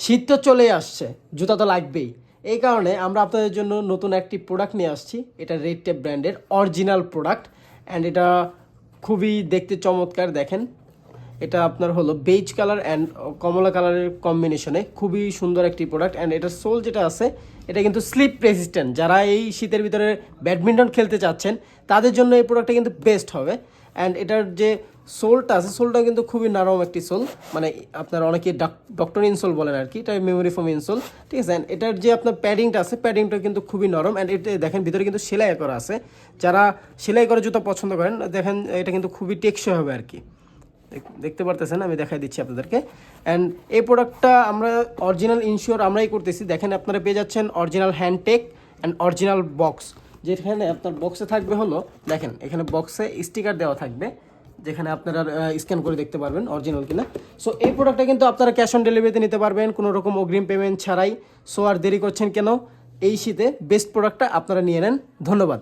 শীত তো চলেই আসছে, জুতা তো লাগবেই। এই কারণে আমরা আপনাদের জন্য নতুন একটি প্রোডাক্ট নিয়ে আসছি। এটা রেড টেপ ব্র্যান্ডের অরিজিনাল প্রোডাক্ট অ্যান্ড এটা খুবই দেখতে চমৎকার। দেখেন, এটা আপনার হলো বেজ কালার অ্যান্ড কমলা কালারের কম্বিনেশনে খুবই সুন্দর একটি প্রোডাক্ট। অ্যান্ড এটার সোল যেটা আছে এটা কিন্তু স্লিপ রেজিস্ট্যান্ট। যারা এই শীতের ভিতরে ব্যাডমিন্টন খেলতে চাচ্ছেন তাদের জন্য এই প্রোডাক্টটা কিন্তু বেস্ট হবে। অ্যান্ড এটার যে সোলটা আছে, সোলটা কিন্তু খুবই নরম একটি সোল, মানে আপনার অনেকে ডক্টর ইনসোল বলেন আর কি, এটা মেমোরি ফোম ইনসোল, ঠিক আছে। অ্যান্ড এটার যে আপনার প্যাডিংটা আছে, প্যাডিংটা কিন্তু খুবই নরম। অ্যান্ড এটা দেখেন ভিতরে কিন্তু সেলাই করা আছে। যারা সেলাই করা জুতা পছন্দ করেন, দেখেন এটা কিন্তু খুবই টেকসই হবে আর কি। দেখতে পারতেছেন, আমি দেখাই দিচ্ছি আপনাদেরকে। অ্যান্ড এই প্রোডাক্টটা আমরা অরিজিনাল ইনশিওর আমরাই করতেছি। দেখেন আপনারা পেয়ে যাচ্ছেন original hand tag and original box. যেখানে আপনার বক্সে থাকবে হলো, দেখেন এখানে বক্সে স্টিকার দেওয়া থাকবে, যেখানে আপনারা স্ক্যান করে দেখতে পারবেন অরিজিনাল কিনা। সো এই প্রোডাক্টটা কিন্তু আপনারা ক্যাশ অন ডেলিভারিতে নিতে পারবেন কোনো রকম অগ্রিম পেমেন্ট ছাড়াই। সো আর দেরি করছেন কেন? এই শীতে বেস্ট প্রোডাক্টটা আপনারা নিয়ে নেন। ধন্যবাদ।